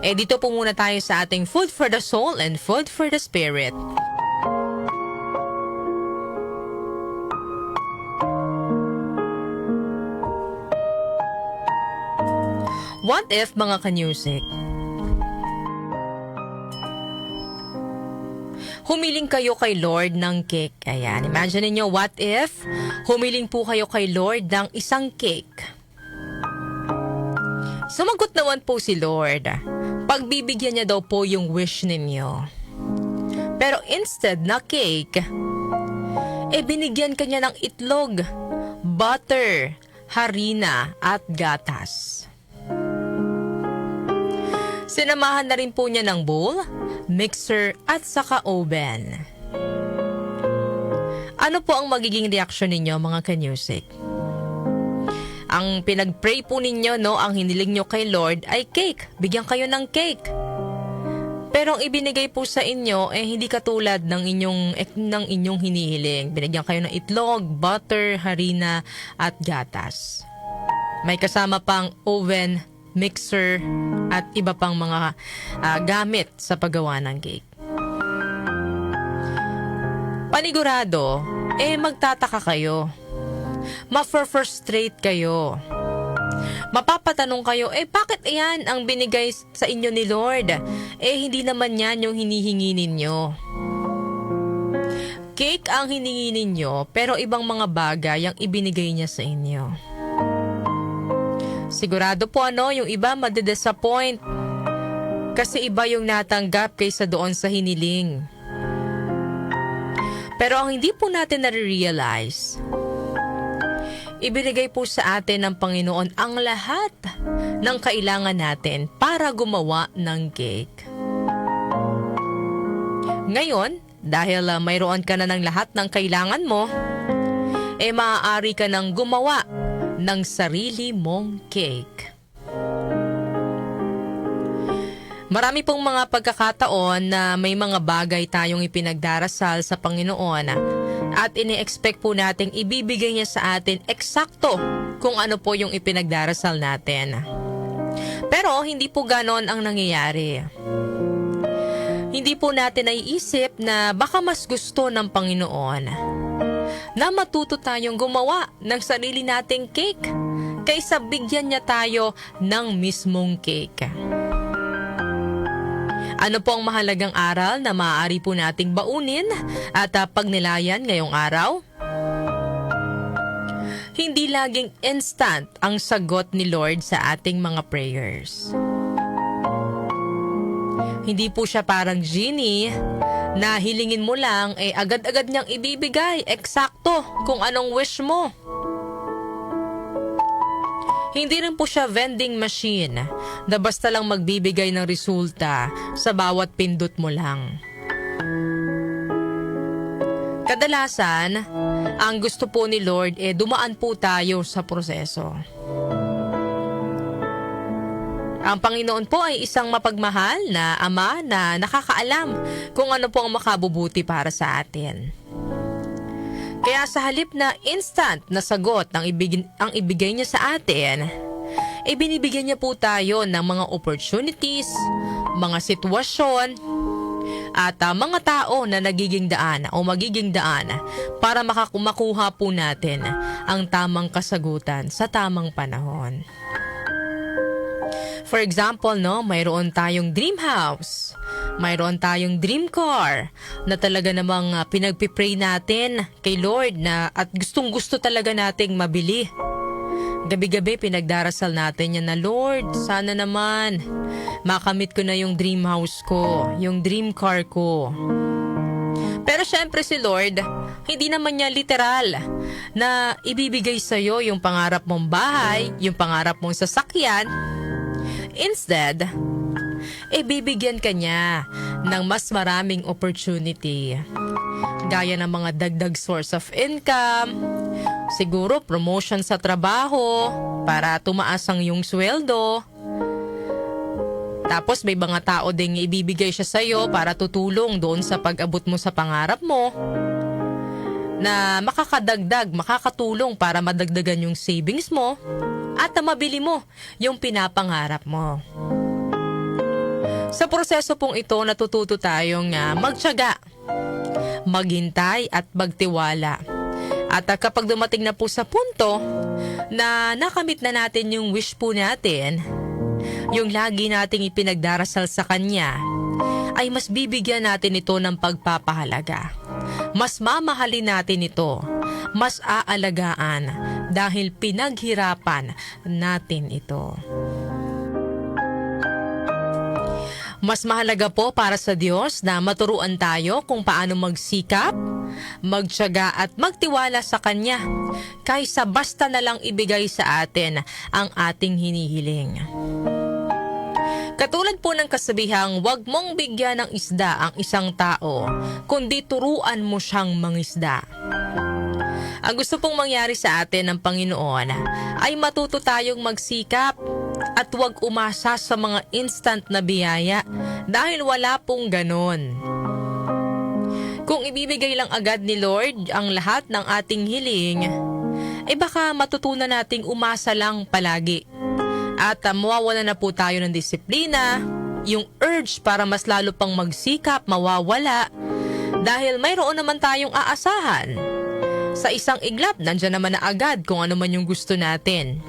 Dito po muna tayo sa ating food for the soul and food for the spirit. What if, mga kanyusik, humiling kayo kay Lord ng cake? Ayan, imagine niyo, what if humiling po kayo kay Lord ng isang cake? Sumagot naman po si Lord. Pagbibigyan niya daw po yung wish ninyo. Pero instead na cake, binigyan kanya ng itlog, butter, harina at gatas. Sinamahan na rin po niya ng bowl, mixer at saka oven. Ano po ang magiging reaksyon ninyo, mga kanyusik? Ang pinag-pray po ninyo, ang hiniling nyo kay Lord ay cake. Bigyan kayo ng cake. Pero ang ibinigay po sa inyo hindi katulad ng inyong hinihiling. Binigyan kayo ng itlog, butter, harina at gatas. May kasama pang oven, mixer at iba pang mga gamit sa paggawa ng cake. Panigurado, magtataka kayo. Ma-frustrate kayo. Mapapatanong kayo, bakit yan ang binigay sa inyo ni Lord? Hindi naman yan yung hinihingi ninyo. Cake ang hiningi ninyo, pero ibang mga bagay ang ibinigay niya sa inyo. Sigurado po yung iba madidisappoint kasi iba yung natanggap kaysa doon sa hiniling. Pero ang hindi po natin nare-realize, ibinigay po sa atin ng Panginoon ang lahat ng kailangan natin para gumawa ng cake. Ngayon, dahil mayroon ka na ng lahat ng kailangan mo, maaari ka nang gumawa ng sarili mong cake. Marami pong mga pagkakataon na may mga bagay tayong ipinagdarasal sa Panginoon at ini-expect po nating ibibigay niya sa atin eksakto kung ano po yung ipinagdarasal natin. Pero hindi po ganon ang nangyayari. Hindi po natin naiisip na baka mas gusto ng Panginoon na matuto tayong gumawa ng sarili nating cake kaysa bigyan niya tayo ng mismong cake. Ano po ang mahalagang aral na maaari po nating baunin at pagnilayan ngayong araw? Hindi laging instant ang sagot ni Lord sa ating mga prayers. Hindi po siya parang genie na hilingin mo lang agad-agad niyang ibibigay eksakto kung anong wish mo. Hindi rin po siya vending machine na basta lang magbibigay ng resulta sa bawat pindot mo lang. Kadalasan, ang gusto po ni Lord dumaan po tayo sa proseso. Ang Panginoon po ay isang mapagmahal na Ama na nakakaalam kung ano po ang makabubuti para sa atin. Kaya sa halip na instant na sagot ang ibigay niya sa atin, binibigyan niya po tayo ng mga opportunities, mga sitwasyon, at mga tao na nagiging daan o magiging daan para makuha po natin ang tamang kasagutan sa tamang panahon. For example, mayroon tayong dream house, mayroon tayong dream car na talaga namang pinagpipray natin kay Lord at gustong-gusto talaga nating mabili. Gabi-gabi pinagdarasal natin yan na, Lord, sana naman makamit ko na yung dream house ko, yung dream car ko. Pero syempre si Lord, hindi naman niya literal na ibibigay sa'yo yung pangarap mong bahay, yung pangarap mong sasakyan. Instead, bibigyan ka niya ng mas maraming opportunity. Gaya ng mga dagdag source of income, siguro promotion sa trabaho para tumaas ang iyong sweldo. Tapos may mga tao ding ibibigay siya sa'yo para tutulong doon sa pag-abot mo sa pangarap mo, na makakatulong para madagdagan yung savings mo at mabili mo yung pinapangarap mo. Sa proseso pong ito, natututo tayong magtiyaga, maghintay at magtiwala. At kapag dumating na po sa punto na nakamit na natin yung wish po natin, yung lagi nating ipinagdarasal sa Kanya, ay mas bibigyan natin ito ng pagpapahalaga. Mas mamahalin natin ito, mas aalagaan dahil pinaghirapan natin ito. Mas mahalaga po para sa Diyos na maturuan tayo kung paano magsikap, magtiyaga at magtiwala sa Kanya kaysa basta na lang ibigay sa atin ang ating hinihiling. Katulad po ng kasabihang, huwag mong bigyan ng isda ang isang tao, kundi turuan mo siyang mangisda. Ang gusto pong mangyari sa atin ng Panginoon ay matuto tayong magsikap at huwag umasa sa mga instant na biyaya dahil wala pong ganon. Kung ibibigay lang agad ni Lord ang lahat ng ating hiling, baka matutunan nating umasa lang palagi. At mawawala na po tayo ng disiplina, yung urge para mas lalo pang magsikap, mawawala. Dahil mayroon naman tayong aasahan. Sa isang iglap, nandyan naman na agad kung ano man yung gusto natin.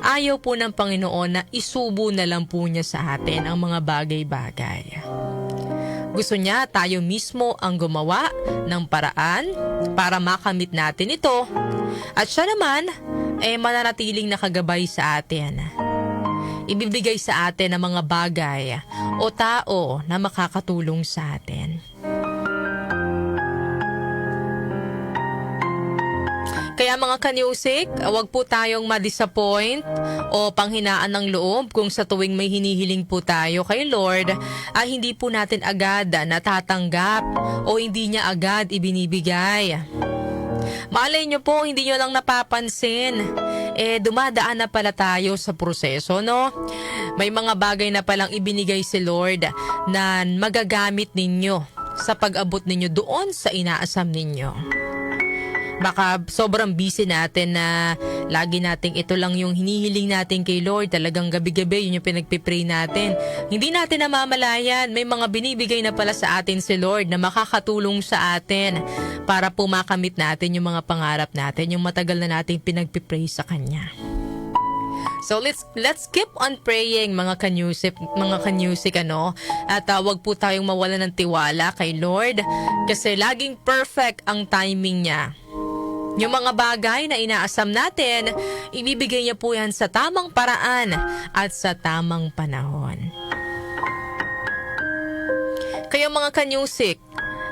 Ayaw po ng Panginoon na isubo na lang po niya sa atin ang mga bagay-bagay. Gusto niya tayo mismo ang gumawa ng paraan para makamit natin ito. At siya naman, mananatiling nakagabay sa atin. Ibibigay sa atin ang mga bagay o tao na makakatulong sa atin. Kaya mga kanyusik, huwag po tayong ma-disappoint o panghinaan ng loob kung sa tuwing may hinihiling po tayo kay Lord ay hindi po natin agad natatanggap o hindi niya agad ibinibigay. Malay nyo po, hindi nyo lang napapansin. Dumadaan na pala tayo sa proseso, no? May mga bagay na palang ibinigay si Lord na magagamit ninyo sa pag-abot ninyo doon sa inaasam ninyo. Baka sobrang busy natin na lagi nating ito lang yung hinihiling natin kay Lord. Talagang gabi-gabi yun yung pinagpipray natin. Hindi natin namamalayan. May mga binibigay na pala sa atin si Lord na makakatulong sa atin para po makamit natin yung mga pangarap natin, yung matagal na nating pinagpipray sa Kanya. So let's keep on praying mga kanyusik at wag po tayong mawala ng tiwala kay Lord kasi laging perfect ang timing niya. Yung mga bagay na inaasam natin, ibibigay niya po yan sa tamang paraan at sa tamang panahon. Kaya mga kanyusik,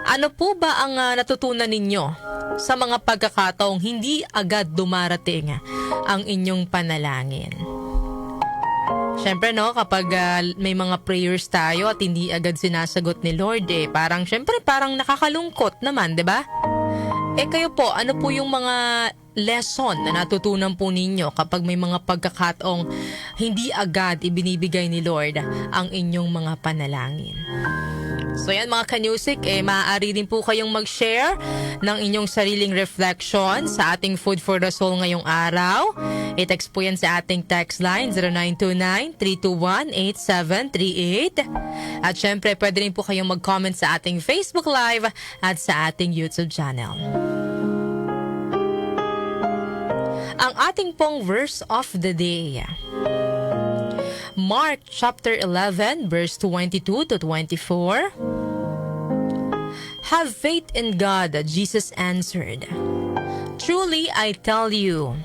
ano po ba ang natutunan ninyo sa mga pagkakataong hindi agad dumarating ang inyong panalangin? Siyempre kapag may mga prayers tayo at hindi agad sinasagot ni Lord, parang nakakalungkot naman, 'di ba? Kayo po, ano po yung mga lesson na natutunan po ninyo kapag may mga pagkakataong hindi agad ibinibigay ni Lord ang inyong mga panalangin? So yan mga kanyusik, maaari din po kayong mag-share ng inyong sariling reflection sa ating Food for the Soul ngayong araw. I-text po yan sa ating text line 0929-321-8738. At syempre, pwede rin po kayong mag-comment sa ating Facebook Live at sa ating YouTube channel. Ang ating pong verse of the day, Mark chapter 11 verse 22 to 24. Have faith in God, Jesus answered. Truly I tell you,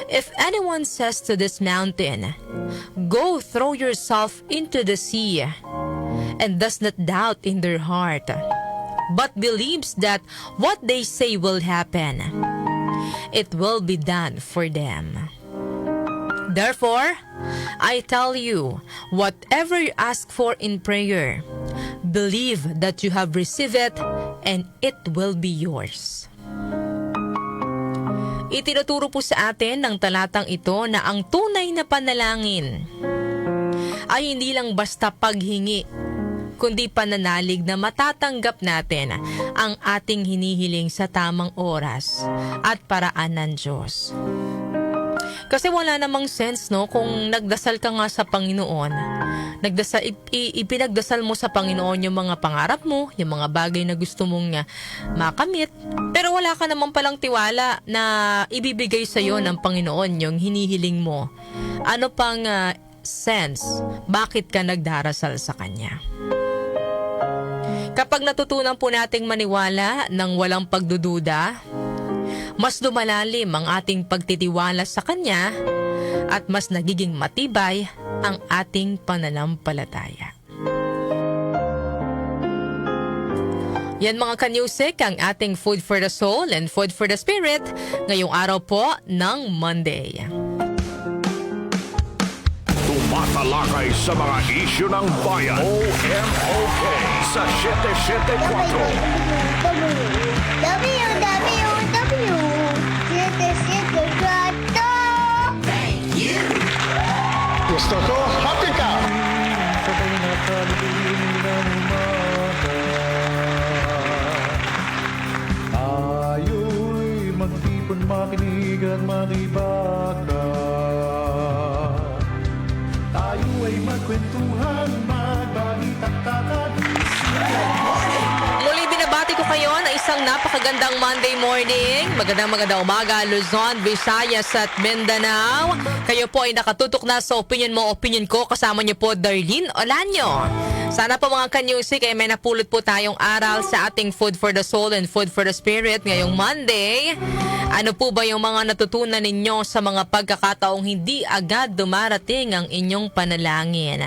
if anyone says to this mountain, go throw yourself into the sea, and does not doubt in their heart, but believes that what they say will happen, it will be done for them. Therefore, I tell you, whatever you ask for in prayer, believe that you have received it and it will be yours. Itinuturo po sa atin ng talatang ito na ang tunay na panalangin ay hindi lang basta paghingi, kundi pananalig na matatanggap natin ang ating hinihiling sa tamang oras at paraan ng Diyos. Kasi wala namang sense, no? Kung nagdasal ka nga sa Panginoon, ipinagdasal mo sa Panginoon yung mga pangarap mo, yung mga bagay na gusto mong makamit, pero wala ka naman palang tiwala na ibibigay sa'yo ng Panginoon yung hinihiling mo. Ano pang sense? Bakit ka nagdarasal sa Kanya? Kapag natutunan po nating maniwala ng walang pagdududa, mas lumalalim ang ating pagtitiwala sa Kanya at mas nagiging matibay ang ating pananampalataya. Yan mga kanyusik, ang ating Food for the Soul and Food for the Spirit ngayong araw po ng Monday. Tumatalakay sa mga isyu ng bayan. OMOK sa 774. Gusto ko, happy ka! Sabay na kalibin ng umaga. Tayo'y magtipon, makinig at makibaka. Tayo ay magkwentuhan, magbalik-taktakan. Muli binabati ko kayo na isang napakagandang Monday morning. Magandang umaga, Luzon, Visayas at Mindanao. Kayo po ay nakatutok na sa opinion mo, opinion ko. Kasama niyo po Darlene Olanyo. Sana po mga kanyusik ay may napulot po tayong aral sa ating Food for the Soul and Food for the Spirit ngayong Monday. Ano po ba yung mga natutunan ninyo sa mga pagkakataong hindi agad dumarating ang inyong panalangin?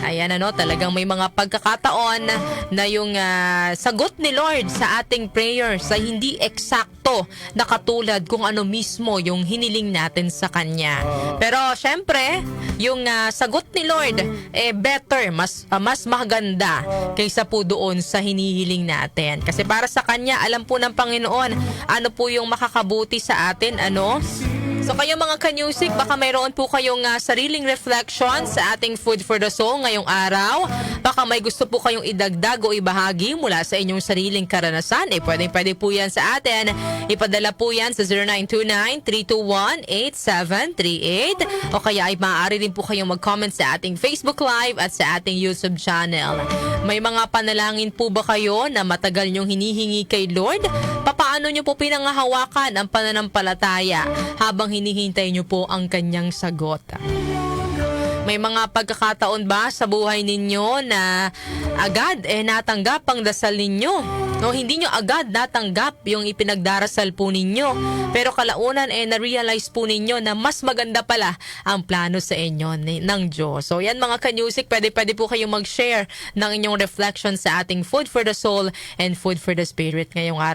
Ayan talagang may mga pagkakataon na yung sagot ni Lord sa ating prayers ay hindi eksakto na katulad kung ano mismo yung hiniling natin sa Kanya. Pero syempre, yung sagot ni Lord better, mas maganda kaysa po doon sa hinihiling natin. Kasi para sa Kanya, alam po ng Panginoon ano po yung makakabuti sa atin, So kayo mga kanyusik, baka mayroon po kayong sariling reflection sa ating Food for the Soul ngayong araw. Baka may gusto po kayong idagdag o ibahagi mula sa inyong sariling karanasan. Pwede po yan sa atin. Ipadala po yan sa 0929-321-8738 o kaya ay maaari din po kayong mag-comment sa ating Facebook Live at sa ating YouTube channel. May mga panalangin po ba kayo na matagal nyong hinihingi kay Lord? Paano nyo po pinangahawakan ang pananampalataya habang hinihintay nyo po ang Kanyang sagot? May mga pagkakataon ba sa buhay ninyo na agad natanggap ang dasal ninyo? No, hindi nyo agad natanggap yung ipinagdarasal po ninyo. Pero kalaunan na-realize po ninyo na mas maganda pala ang plano sa inyo ng Diyos. So yan mga kanyusik, pwede po kayong mag-share ng inyong reflection sa ating Food for the Soul and Food for the Spirit ngayong araw.